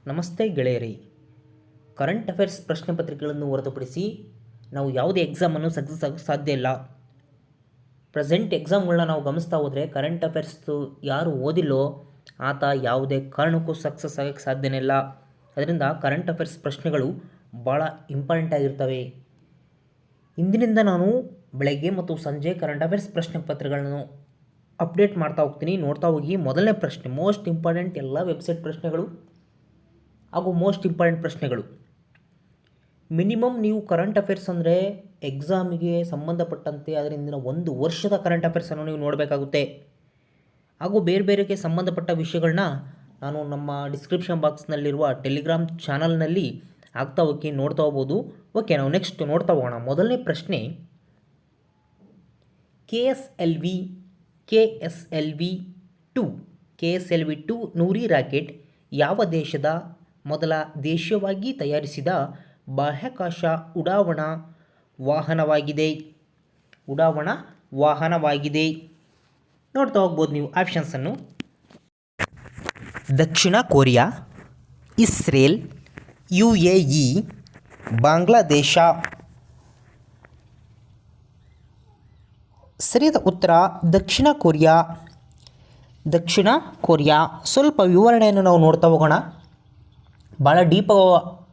ನಮಸ್ತೆ ಗೆಳೆಯರಿ. Current affairs ಪ್ರಶ್ನೆ ಪತ್ರಿಕೆಗಳನ್ನು ಹೊರತುಪಡಿಸಿ ನಾವು ಯಾವುದೇ ಎಕ್ಸಾಮನ್ನು ಸಕ್ಸಸ್ ಆಗೋಕ್ಕೆ ಸಾಧ್ಯ ಇಲ್ಲ. ಪ್ರೆಸೆಂಟ್ ಎಕ್ಸಾಮ್ಗಳನ್ನ ನಾವು ಗಮನಿಸ್ತಾ ಹೋದರೆ ಕರೆಂಟ್ ಅಫೇರ್ಸ್ದು ಯಾರು ಓದಿಲ್ಲೋ ಆತ ಯಾವುದೇ ಕಾರಣಕ್ಕೂ ಸಕ್ಸಸ್ ಆಗೋಕ್ಕೆ ಸಾಧ್ಯನೇ ಇಲ್ಲ. ಅದರಿಂದ ಕರೆಂಟ್ ಅಫೇರ್ಸ್ ಪ್ರಶ್ನೆಗಳು ಭಾಳ ಇಂಪಾರ್ಟೆಂಟ್ ಆಗಿರ್ತವೆ. ಇಂದಿನಿಂದ ನಾನು ಬೆಳಗ್ಗೆ ಮತ್ತು ಸಂಜೆ ಕರೆಂಟ್ ಅಫೇರ್ಸ್ ಪ್ರಶ್ನೆ ಪತ್ರಿಕೆಗಳನ್ನು ಅಪ್ಡೇಟ್ ಮಾಡ್ತಾ ಹೋಗ್ತೀನಿ. ನೋಡ್ತಾ ಹೋಗಿ. ಮೊದಲನೇ ಪ್ರಶ್ನೆ ಮೋಸ್ಟ್ ಇಂಪಾರ್ಟೆಂಟ್, ಎಲ್ಲ ವೆಬ್ಸೈಟ್ ಪ್ರಶ್ನೆಗಳು ಹಾಗೂ ಮೋಸ್ಟ್ ಇಂಪಾರ್ಟೆಂಟ್ ಪ್ರಶ್ನೆಗಳು. ಮಿನಿಮಮ್ ನೀವು ಕರೆಂಟ್ ಅಫೇರ್ಸ್ ಅಂದರೆ ಎಕ್ಸಾಮಿಗೆ ಸಂಬಂಧಪಟ್ಟಂತೆ ಅದರಿಂದ ಒಂದು ವರ್ಷದ ಕರೆಂಟ್ ಅಫೇರ್ಸನ್ನು ನೀವು ನೋಡಬೇಕಾಗುತ್ತೆ. ಹಾಗೂ ಬೇರೆ ಬೇರೆಗೆ ಸಂಬಂಧಪಟ್ಟ ವಿಷಯಗಳನ್ನ ನಾನು ನಮ್ಮ ಡಿಸ್ಕ್ರಿಪ್ಷನ್ ಬಾಕ್ಸ್ನಲ್ಲಿರುವ ಟೆಲಿಗ್ರಾಮ್ ಚಾನಲ್ನಲ್ಲಿ ಆಗ್ತಾ ಹೋಗಿ ನೋಡ್ತಾ ಹೋಗ್ಬೋದು. ಓಕೆ, ನಾವು ನೆಕ್ಸ್ಟ್ ನೋಡ್ತಾ ಹೋಗೋಣ. ಮೊದಲನೇ ಪ್ರಶ್ನೆ, KSLV-2 ನೂರಿ ರಾಕೆಟ್ ಯಾವ ದೇಶದ ಮೊದಲ ದೇಶೀಯವಾಗಿ ತಯಾರಿಸಿದ ಬಾಹ್ಯಾಕಾಶ ಉಡಾವಣಾ ವಾಹನವಾಗಿದೆ? ನೋಡ್ತಾ ಹೋಗ್ಬೋದು ನೀವು ಆಪ್ಷನ್ಸನ್ನು. ದಕ್ಷಿಣ ಕೊರಿಯಾ, ಇಸ್ರೇಲ್, UAE, ಬಾಂಗ್ಲಾದೇಶ. ಸರಿಯಾದ ಉತ್ತರ ದಕ್ಷಿಣ ಕೊರಿಯಾ. ಸ್ವಲ್ಪ ವಿವರಣೆಯನ್ನು ನಾವು ನೋಡ್ತಾ ಹೋಗೋಣ. ಭಾಳ ಡೀಪ್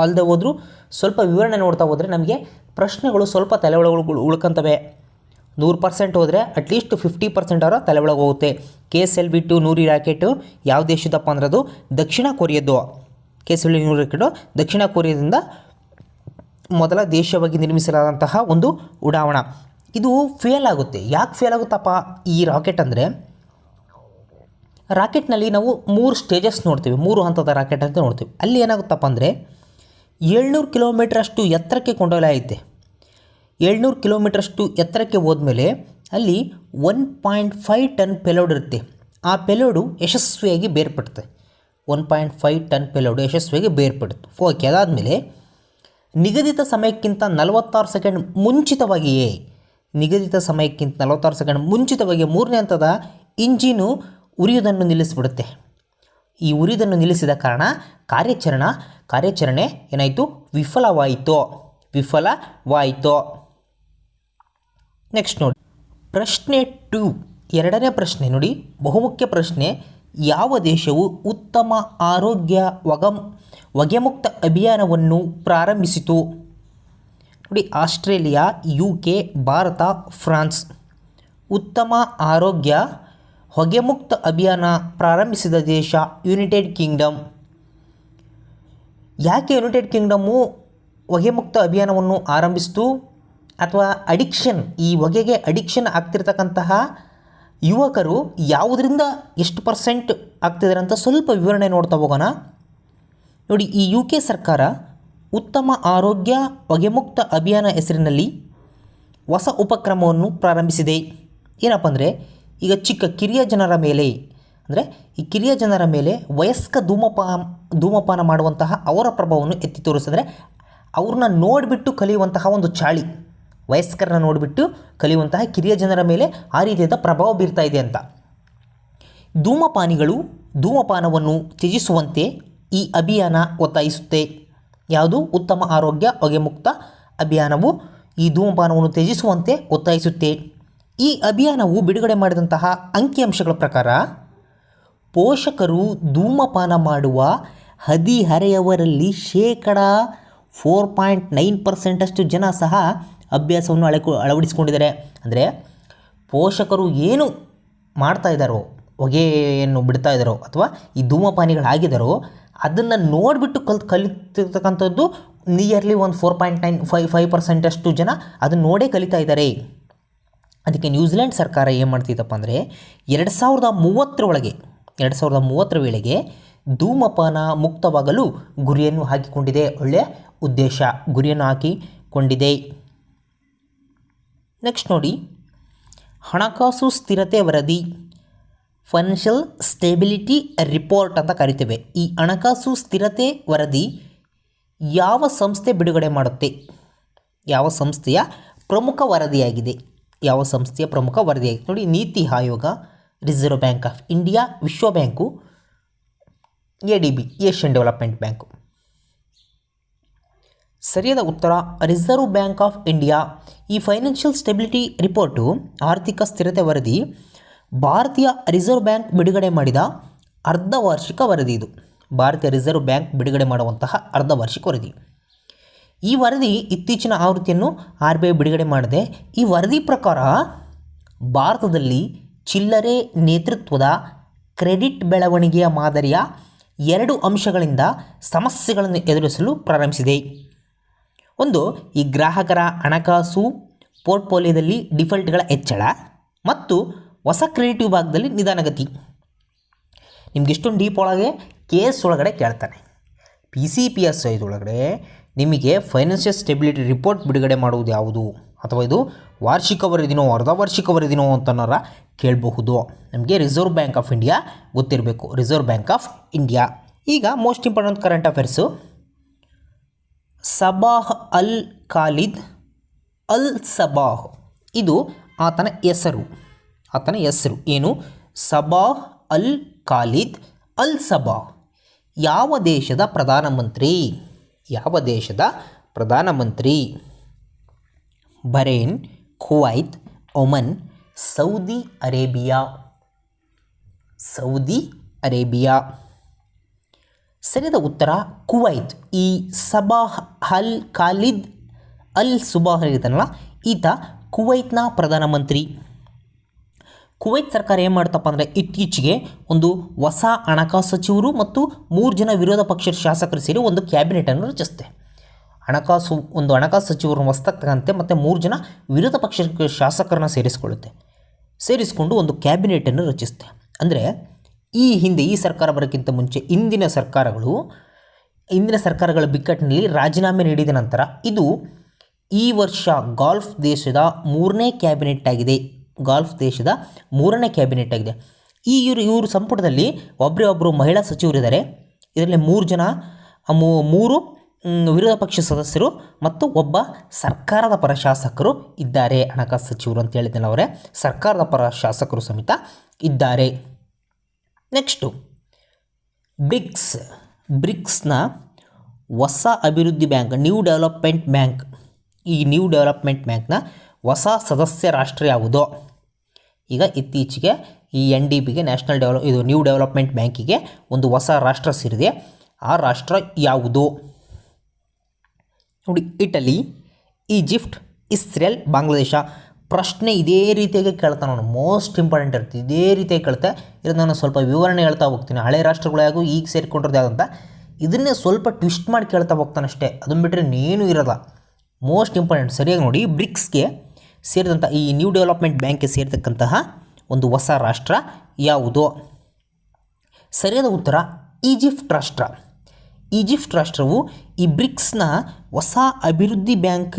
ಅಲ್ಲದೆ ಹೋದರೂ ಸ್ವಲ್ಪ ವಿವರಣೆ ನೋಡ್ತಾ ಹೋದರೆ ನಮಗೆ ಪ್ರಶ್ನೆಗಳು ಸ್ವಲ್ಪ ತಲೆ ಒಳಗಳು ಉಳ್ಕೊಂತವೆ. 100% ಹೋದರೆ ಅಟ್ಲೀಸ್ಟ್ 50% ಅವರ ತಲೆ ಒಳಗೆ ಹೋಗುತ್ತೆ. KSLV-2 ನೂರಿ ರಾಕೆಟು ಯಾವ ದೇಶದಪ್ಪ ಅಂದ್ರೆ ಅದು ದಕ್ಷಿಣ ಕೊರಿಯದ್ದು. KSLV ನೂರಿ ರಾಕೆಟು ದಕ್ಷಿಣ ಕೊರಿಯಾದಿಂದ ಮೊದಲ ದೇಶವಾಗಿ ನಿರ್ಮಿಸಲಾದಂತಹ ಒಂದು ಉಡಾವಣಾ. ಇದು ಫೇಲ್ ಆಗುತ್ತೆ. ಯಾಕೆ ಫೇಲ್ ಆಗುತ್ತಪ್ಪ ಈ ರಾಕೆಟ್ ಅಂದರೆ, ರಾಕೆಟ್ನಲ್ಲಿ ನಾವು 3 ಸ್ಟೇಜಸ್ ನೋಡ್ತೀವಿ, 3 ಹಂತದ ರಾಕೆಟ್ ಅಂತ ನೋಡ್ತೀವಿ. ಅಲ್ಲಿ ಏನಾಗುತ್ತಪ್ಪ ಅಂದರೆ 700 ಕಿಲೋಮೀಟ್ರಷ್ಟು ಎತ್ತರಕ್ಕೆ ಕೊಂಡೊಯ್ಯಲಾಗಿದೆ. 700 ಕಿಲೋಮೀಟ್ರಷ್ಟು ಎತ್ತರಕ್ಕೆ ಹೋದ್ಮೇಲೆ ಅಲ್ಲಿ 1.5 ಟನ್ ಪೆಲೋಡ್ ಇರುತ್ತೆ. ಆ ಪೆಲೋಡು ಯಶಸ್ವಿಯಾಗಿ ಬೇರ್ಪಡುತ್ತೆ. 1.5 ಟನ್ ಪೆಲೋಡು ಯಶಸ್ವಿಯಾಗಿ ಬೇರ್ಪಡುತ್ತೆ. ಓಕೆ, ಅದಾದಮೇಲೆ ನಿಗದಿತ ಸಮಯಕ್ಕಿಂತ 46 ಸೆಕೆಂಡ್ ಮುಂಚಿತವಾಗಿ 3ನೇ ಹಂತದ ಇಂಜಿನು ಉರಿಯುವುದನ್ನು ನಿಲ್ಲಿಸಿಬಿಡುತ್ತೆ. ಈ ಉರಿಯುವುದನ್ನು ನಿಲ್ಲಿಸಿದ ಕಾರಣ ಕಾರ್ಯಾಚರಣೆ ಏನಾಯಿತು? ವಿಫಲವಾಯಿತು. ನೆಕ್ಸ್ಟ್ ನೋಡಿ, ಪ್ರಶ್ನೆ 2, ಎರಡನೇ ಪ್ರಶ್ನೆ ನೋಡಿ, ಬಹುಮುಖ್ಯ ಪ್ರಶ್ನೆ. ಯಾವ ದೇಶವು ಉತ್ತಮ ಆರೋಗ್ಯ ಹೊಗೆಮುಕ್ತ ಅಭಿಯಾನವನ್ನು ಪ್ರಾರಂಭಿಸಿತು? ನೋಡಿ, ಆಸ್ಟ್ರೇಲಿಯಾ, UK, ಭಾರತ, ಫ್ರಾನ್ಸ್. ಉತ್ತಮ ಆರೋಗ್ಯ ಹೊಗೆಮುಕ್ತ ಅಭಿಯಾನ ಪ್ರಾರಂಭಿಸಿದ ದೇಶ ಯುನೈಟೆಡ್ ಕಿಂಗ್ಡಮ್. ಯಾಕೆ ಯುನೈಟೆಡ್ ಕಿಂಗ್ಡಮ್ಮು ಹೊಗೆಮುಕ್ತ ಅಭಿಯಾನವನ್ನು ಆರಂಭಿಸಿತು? ಅಥವಾ ಈ ಹೊಗೆಗೆ ಅಡಿಕ್ಷನ್ ಆಗ್ತಿರ್ತಕ್ಕಂತಹ ಯುವಕರು ಯಾವುದರಿಂದ ಎಷ್ಟು % ಆಗ್ತಿದ್ದಾರೆ ಅಂತ ಸ್ವಲ್ಪ ವಿವರಣೆ ನೋಡ್ತಾ ಹೋಗೋಣ. ನೋಡಿ, ಈ UK ಸರ್ಕಾರ ಉತ್ತಮ ಆರೋಗ್ಯ ಹೊಗೆಮುಕ್ತ ಅಭಿಯಾನ ಹೆಸರಿನಲ್ಲಿ ಹೊಸ ಉಪಕ್ರಮವನ್ನು ಪ್ರಾರಂಭಿಸಿದೆ. ಏನಪ್ಪ ಅಂದರೆ, ಈಗ ಕಿರಿಯ ಜನರ ಮೇಲೆ ವಯಸ್ಕ ಧೂಮಪಾನ ಮಾಡುವಂತಹ ಅವರ ಪ್ರಭಾವವನ್ನು ಎತ್ತಿ ತೋರಿಸಿದ್ರೆ ಅವ್ರನ್ನ ನೋಡಿಬಿಟ್ಟು ಕಲಿಯುವಂತಹ ಒಂದು ಚಾಳಿ, ವಯಸ್ಕರನ್ನ ನೋಡಿಬಿಟ್ಟು ಕಲಿಯುವಂತಹ ಕಿರಿಯ ಜನರ ಮೇಲೆ ಆ ರೀತಿಯಾದ ಪ್ರಭಾವ ಬೀರ್ತಾ ಇದೆ ಅಂತ. ಧೂಮಪಾನಿಗಳು ಧೂಮಪಾನವನ್ನು ತ್ಯಜಿಸುವಂತೆ ಈ ಅಭಿಯಾನ ಒತ್ತಾಯಿಸುತ್ತೆ. ಯಾವುದು? ಉತ್ತಮ ಆರೋಗ್ಯ ಹೊಗೆಮುಕ್ತ ಅಭಿಯಾನವು ಈ ಧೂಮಪಾನವನ್ನು ತ್ಯಜಿಸುವಂತೆ ಒತ್ತಾಯಿಸುತ್ತೆ. ಈ ಅಭಿಯಾನವು ಬಿಡುಗಡೆ ಮಾಡಿದಂತಹ ಅಂಕಿಅಂಶಗಳ ಪ್ರಕಾರ ಪೋಷಕರು ಧೂಮಪಾನ ಮಾಡುವ ಹದಿಹರೆಯವರಲ್ಲಿ 4.9% ಜನ ಸಹ ಅಭ್ಯಾಸವನ್ನು ಅಳವಡಿಸಿಕೊಂಡಿದ್ದಾರೆ. ಅಂದರೆ ಪೋಷಕರು ಏನು ಮಾಡ್ತಾ ಇದ್ದಾರೋ, ಹೊಗೆಯನ್ನು ಬಿಡ್ತಾ ಇದ್ದಾರೋ ಅಥವಾ ಈ ಧೂಮಪಾನಿಗಳಾಗಿದ್ದಾರೋ ಅದನ್ನು ನೋಡಿಬಿಟ್ಟು ಕಲಿತಿರ್ತಕ್ಕಂಥದ್ದು ನಿಯರ್ಲಿ ಒಂದು 4.95% ಜನ ಅದನ್ನು ನೋಡೇ ಕಲಿತಾ ಇದ್ದಾರೆ. ಅದಕ್ಕೆ ನ್ಯೂಜಿಲೆಂಡ್ ಸರ್ಕಾರ ಏನು ಮಾಡ್ತಿದ್ದಪ್ಪ ಅಂದರೆ 2030ರ ವೇಳೆಗೆ ಧೂಮಪಾನ ಮುಕ್ತವಾಗಲು ಗುರಿಯನ್ನು ಹಾಕಿಕೊಂಡಿದೆ. ಒಳ್ಳೆಯ ಉದ್ದೇಶ, ಗುರಿಯನ್ನು ಹಾಕಿಕೊಂಡಿದೆ. ನೆಕ್ಸ್ಟ್ ನೋಡಿ, ಹಣಕಾಸು ಸ್ಥಿರತೆ ವರದಿ, ಫೈನಾನ್ಷಿಯಲ್ ಸ್ಟೆಬಿಲಿಟಿ ರಿಪೋರ್ಟ್ ಅಂತ ಕರಿತೇವೆ. ಈ ಹಣಕಾಸು ಸ್ಥಿರತೆ ವರದಿ ಯಾವ ಸಂಸ್ಥೆ ಬಿಡುಗಡೆ ಮಾಡುತ್ತೆ? ಯಾವ ಸಂಸ್ಥೆಯ ಪ್ರಮುಖ ವರದಿಯಾಗಿದೆ? ನೋಡಿ, NITI Aayog, reserve bank of India, ವಿಶ್ವ bank, ADB Asian development bank. ಸರಿಯಾದ ಉತ್ತರ ರಿಸರ್ವ್ ಬ್ಯಾಂಕ್ ಆಫ್ ಇಂಡಿಯಾ. ಈ ಫೈನಾನ್ಷಿಯಲ್ ಸ್ಟೆಬಿಲಿಟಿ ರಿಪೋರ್ಟು ಆರ್ಥಿಕ ಸ್ಥಿರತೆ ವರದಿ ಭಾರತೀಯ ರಿಸರ್ವ್ ಬ್ಯಾಂಕ್ ಬಿಡುಗಡೆ ಮಾಡಿದ ಅರ್ಧವಾರ್ಷಿಕ ವರದಿ. ಇದು ಭಾರತೀಯ ರಿಸರ್ವ್ ಬ್ಯಾಂಕ್ ಬಿಡುಗಡೆ ಮಾಡುವಂತಹ ಅರ್ಧವಾರ್ಷಿಕ ವರದಿ. ಈ ವರದಿ ಇತ್ತೀಚಿನ ಆವೃತ್ತಿಯನ್ನು RBI ಬಿಡುಗಡೆ ಮಾಡಿದೆ. ಈ ವರದಿ ಪ್ರಕಾರ ಭಾರತದಲ್ಲಿ ಚಿಲ್ಲರೆ ನೇತೃತ್ವದ ಕ್ರೆಡಿಟ್ ಬೆಳವಣಿಗೆಯ ಮಾದರಿಯ 2 ಅಂಶಗಳಿಂದ ಸಮಸ್ಯೆಗಳನ್ನು ಎದುರಿಸಲು ಪ್ರಾರಂಭಿಸಿದೆ. ಒಂದು, ಈ ಗ್ರಾಹಕರ ಹಣಕಾಸು ಪೋರ್ಟ್ಫೋಲಿಯೋದಲ್ಲಿ ಡಿಫಾಲ್ಟ್ಗಳ ಹೆಚ್ಚಳ ಮತ್ತು ಹೊಸ ಕ್ರೆಡಿಟ್ ವಿಭಾಗದಲ್ಲಿ ನಿಧಾನಗತಿ. ನಿಮ್ಗೆ ಇಷ್ಟೊಂದು ಡೀಪ್ ಒಳಗೆ ಕೇಸ್ ಒಳಗಡೆ ಕೇಳ್ತಾನೆ. PCPSI ಒಳಗಡೆ ನಿಮಗೆ ಫೈನಾನ್ಷಿಯಲ್ ಸ್ಟೆಬಿಲಿಟಿ ರಿಪೋರ್ಟ್ ಬಿಡುಗಡೆ ಮಾಡುವುದು ಯಾವುದು, ಅಥವಾ ಇದು ವಾರ್ಷಿಕ ವರದಿನೋ ಅರ್ಧವಾರ್ಷಿಕ ವರದಿನೋ ಅಂತನಾರ ಕೇಳಬಹುದು. ನಮಗೆ ರಿಸರ್ವ್ ಬ್ಯಾಂಕ್ ಆಫ್ ಇಂಡಿಯಾ ಗೊತ್ತಿರಬೇಕು. Reserve bank of India. ಈಗ most important current affairs. Sabah Al Khalid ಅಲ್ ಸಬಾಹ್, ಇದು ಆತನ ಹೆಸರು. ಏನು? ಸಬಾಹ್ ಅಲ್ ಖಾಲಿದ್ ಅಲ್ ಸಬಾಹ್ ಯಾವ ದೇಶದ ಪ್ರಧಾನಮಂತ್ರಿ? Bahrain, Kuwait, Oman, Saudi Arabia. ಸರಿಯಾದ ಉತ್ತರ ಕುವೈತ್. ಈ ಸಬಾಹ್ ಅಲ್ ಖಾಲಿದ್ ಅಲ್ ಸುಬಾಹ್ ಇರ್ತಾನಲ್ಲ, ಈತ ಕುವೈತ್ನ ಪ್ರಧಾನಮಂತ್ರಿ. ಕುವೈತ್ ಸರ್ಕಾರ ಏನು ಮಾಡ್ತಪ್ಪ ಅಂದರೆ ಇತ್ತೀಚೆಗೆ ಒಂದು ಹೊಸ ಹಣಕಾಸು ಸಚಿವರು ಮತ್ತು 3 ಜನ ವಿರೋಧ ಪಕ್ಷದ ಶಾಸಕರು ಸೇರಿ ಒಂದು ಕ್ಯಾಬಿನೆಟನ್ನು ರಚಿಸುತ್ತೆ. ಹಣಕಾಸು ಸಚಿವರನ್ನು ಹೊಸದಾಗ್ತಕ್ಕಂತೆ ಮತ್ತು 3 ಜನ ವಿರೋಧ ಪಕ್ಷದ ಶಾಸಕರನ್ನ ಸೇರಿಸಿಕೊಂಡು ಒಂದು ಕ್ಯಾಬಿನೆಟನ್ನು ರಚಿಸುತ್ತೆ. ಅಂದರೆ ಈ ಸರ್ಕಾರ ಬರೋಕ್ಕಿಂತ ಮುಂಚೆ ಇಂದಿನ ಸರ್ಕಾರಗಳ ಬಿಕ್ಕಟ್ಟಿನಲ್ಲಿ ರಾಜೀನಾಮೆ ನೀಡಿದ ನಂತರ ಇದು ಈ ವರ್ಷ ಗಲ್ಫ್ ದೇಶದ 3ನೇ ಕ್ಯಾಬಿನೆಟ್ ಆಗಿದೆ. ಇವರು ಸಂಪುಟದಲ್ಲಿ ಒಬ್ಬರು ಮಹಿಳಾ ಸಚಿವರಿದ್ದಾರೆ. ಇದರಲ್ಲಿ 3 ವಿರೋಧ ಪಕ್ಷ ಸದಸ್ಯರು ಮತ್ತು ಒಬ್ಬ ಸರ್ಕಾರದ ಪರ ಶಾಸಕರು ಇದ್ದಾರೆ. ಹಣಕಾಸು ಸಚಿವರು ಅಂತ ಹೇಳಿದ್ದೇನೆ, ಅವರೇ ಸರ್ಕಾರದ ಪರ ಶಾಸಕರು ಸಮೇತ ಇದ್ದಾರೆ. ನೆಕ್ಸ್ಟು ಬ್ರಿಕ್ಸ್ನ ಹೊಸ ಅಭಿವೃದ್ಧಿ ಬ್ಯಾಂಕ್ ನ್ಯೂ ಡೆವಲಪ್ಮೆಂಟ್ ಬ್ಯಾಂಕ್. ಈ ನ್ಯೂ ಡೆವಲಪ್ಮೆಂಟ್ ಬ್ಯಾಂಕ್ನ ಹೊಸ ಸದಸ್ಯ ರಾಷ್ಟ್ರ ಯಾವುದೋ? ಈಗ ಇತ್ತೀಚೆಗೆ ಈ NDBಗೆ ನ್ಯೂ ಡೆವಲಪ್ಮೆಂಟ್ ಬ್ಯಾಂಕಿಗೆ ಒಂದು ಹೊಸ ರಾಷ್ಟ್ರ ಸೇರಿದೆ. ಆ ರಾಷ್ಟ್ರ ಯಾವುದು? ನೋಡಿ, ಇಟಲಿ, ಈಜಿಪ್ಟ್, ಇಸ್ರೇಲ್, ಬಾಂಗ್ಲಾದೇಶ. ಪ್ರಶ್ನೆ ಇದೇ ರೀತಿಯಾಗಿ ಕೇಳ್ತಾನೆ ನಾನು. ಮೋಸ್ಟ್ ಇಂಪಾರ್ಟೆಂಟ್ ಇರುತ್ತೆ, ಇದೇ ರೀತಿಯಾಗಿ ಕೇಳ್ತೆ. ಇದನ್ನು ನಾನು ಸ್ವಲ್ಪ ವಿವರಣೆ ಹೇಳ್ತಾ ಹೋಗ್ತೀನಿ. ಹಳೆ ರಾಷ್ಟ್ರಗಳು ಯಾವುದು, ಈಗ ಸೇರಿಕೊಂಡಿರೋದು ಯಾವುದಂತ ಇದನ್ನೇ ಸ್ವಲ್ಪ ಟ್ವಿಸ್ಟ್ ಮಾಡಿ ಕೇಳ್ತಾ ಹೋಗ್ತಾನೆ ಅಷ್ಟೇ. ಅದನ್ನು ಬಿಟ್ಟರೆ ಇನ್ನೇನು ಇರೋಲ್ಲ. ಮೋಸ್ಟ್ ಇಂಪಾರ್ಟೆಂಟ್ ಸರಿಯಾಗಿ ನೋಡಿ. ಬ್ರಿಕ್ಸ್ಗೆ ಸೇರಿದಂಥ ಈ ನ್ಯೂ ಡೆವಲಪ್ಮೆಂಟ್ ಬ್ಯಾಂಕ್ಗೆ ಸೇರಿರ್ತಕ್ಕಂತಹ ಒಂದು ಹೊಸ ರಾಷ್ಟ್ರ ಯಾವುದು? ಸರಿಯಾದ ಉತ್ತರ ಈಜಿಪ್ಟ್ ರಾಷ್ಟ್ರವು ಈ ಬ್ರಿಕ್ಸ್ನ ಹೊಸ ಅಭಿವೃದ್ಧಿ ಬ್ಯಾಂಕ್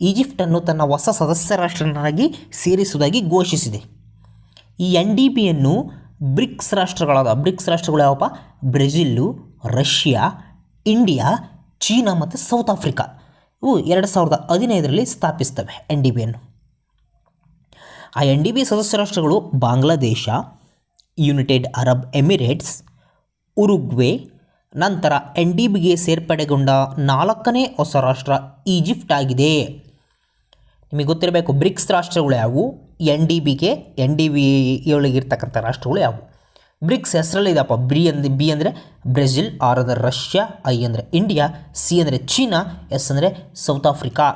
ಈಜಿಪ್ಟನ್ನು ತನ್ನ ಹೊಸ ಸದಸ್ಯ ರಾಷ್ಟ್ರನಾಗಿ ಸೇರಿಸುವುದಾಗಿ ಘೋಷಿಸಿದೆ. ಈ NDBಯನ್ನು ಬ್ರಿಕ್ಸ್ ರಾಷ್ಟ್ರಗಳು ಯಾವಪ್ಪ? ಬ್ರೆಜಿಲ್ಲು, ರಷ್ಯಾ, ಇಂಡಿಯಾ, ಚೀನಾ ಮತ್ತು ಸೌತ್ ಆಫ್ರಿಕಾ. ಇವು 2015ರಲ್ಲಿ ಸ್ಥಾಪಿಸ್ತವೆ NDBಯನ್ನು. ಆ NDB ಸದಸ್ಯ ರಾಷ್ಟ್ರಗಳು Bangladesh, United Arab Emirates, Uruguay. ನಂತರ NDBಗೆ ಸೇರ್ಪಡೆಗೊಂಡ 4ನೇ ಹೊಸ ರಾಷ್ಟ್ರ ಈಜಿಪ್ಟ್ ಆಗಿದೆ. ನಿಮಗೆ ಗೊತ್ತಿರಬೇಕು ಬ್ರಿಕ್ಸ್ ರಾಷ್ಟ್ರಗಳು ಯಾವುವು, NDB ಒಳಗಿರ್ತಕ್ಕಂಥ ರಾಷ್ಟ್ರಗಳು ಯಾವುವು. ಬ್ರಿಕ್ಸ್ ಹೆಸರಲ್ಲಿ ಇದಪ್ಪ. ಬಿ ಅಂದರೆ ಬ್ರೆಜಿಲ್, R ಅಂದರೆ ರಷ್ಯಾ, I ಅಂದರೆ ಇಂಡಿಯಾ, C ಅಂದರೆ ಚೀನಾ, S ಅಂದರೆ ಸೌತ್ ಆಫ್ರಿಕಾ.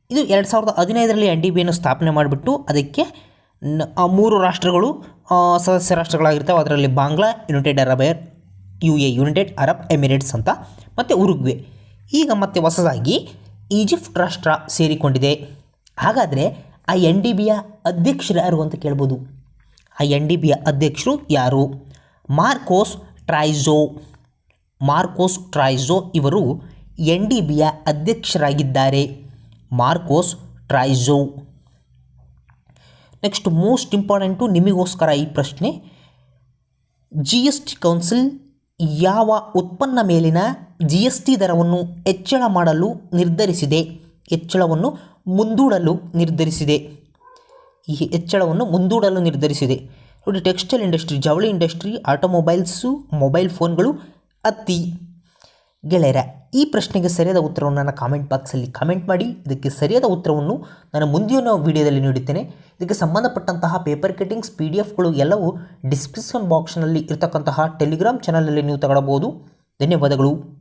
ಇದು 2015ರಲ್ಲಿ NDBಯನ್ನು ಸ್ಥಾಪನೆ ಮಾಡಿಬಿಟ್ಟು ಅದಕ್ಕೆ 3 ರಾಷ್ಟ್ರಗಳು ಸದಸ್ಯ ರಾಷ್ಟ್ರಗಳಾಗಿರ್ತವೆ. ಅದರಲ್ಲಿ ಬಾಂಗ್ಲಾ, ಯುನೈಟೆಡ್ ಅರಬ್ ಎಮಿರೇಟ್ಸ್ ಅಂತ, ಮತ್ತು ಉರುಗ್ವೆ. ಈಗ ಮತ್ತೆ ಹೊಸದಾಗಿ ಈಜಿಪ್ಟ್ ರಾಷ್ಟ್ರ ಸೇರಿಕೊಂಡಿದೆ. ಹಾಗಾದರೆ ಆ NDBಯ ಅಧ್ಯಕ್ಷರು ಯಾರು ಅಂತ ಕೇಳ್ಬೋದು. ಆ NDBಯ ಅಧ್ಯಕ್ಷರು ಯಾರು? ಮಾರ್ಕೋಸ್ ಟ್ರೈಜೋ ಇವರು NDBಯ ಅಧ್ಯಕ್ಷರಾಗಿದ್ದಾರೆ. Marcos Troyjo. Next most important ನಿಮಗೋಸ್ಕರ ಈ ಪ್ರಶ್ನೆ. GST ಕೌನ್ಸಿಲ್ ಯಾವ ಉತ್ಪನ್ನ ಮೇಲಿನ GST ದರವನ್ನು ಮುಂದೂಡಲು ನಿರ್ಧರಿಸಿದೆ. ಈ ಹೆಚ್ಚಳವನ್ನು ಮುಂದೂಡಲು ನಿರ್ಧರಿಸಿದೆ. ನೋಡಿ, ಟೆಕ್ಸ್ಟೈಲ್ ಇಂಡಸ್ಟ್ರಿ, ಜವಳಿ ಇಂಡಸ್ಟ್ರಿ, ಆಟೋಮೊಬೈಲ್ಸು, ಮೊಬೈಲ್ ಫೋನ್ಗಳು, ಹತ್ತಿ. ಗೆಳೆಯರ, ಈ ಪ್ರಶ್ನೆಗೆ ಸರಿಯಾದ ಉತ್ತರವನ್ನು ನನ್ನ ಕಾಮೆಂಟ್ ಬಾಕ್ಸಲ್ಲಿ ಕಾಮೆಂಟ್ ಮಾಡಿ. ಇದಕ್ಕೆ ಸರಿಯಾದ ಉತ್ತರವನ್ನು ನಾನು ಮುಂದಿನ ವಿಡಿಯೋದಲ್ಲಿ ನೀಡುತ್ತೇನೆ. ಇದಕ್ಕೆ ಸಂಬಂಧಪಟ್ಟಂತಹ ಪೇಪರ್ ಕಟಿಂಗ್ಸ್, PDF ಎಲ್ಲವೂ ಡಿಸ್ಕ್ರಿಪ್ಷನ್ ಬಾಕ್ಸ್ನಲ್ಲಿ ಇರತಕ್ಕಂತಹ ಟೆಲಿಗ್ರಾಮ್ ಚಾನಲಲ್ಲಿ ನೀವು ತಗೊಳ್ಬೋದು. ಧನ್ಯವಾದಗಳು.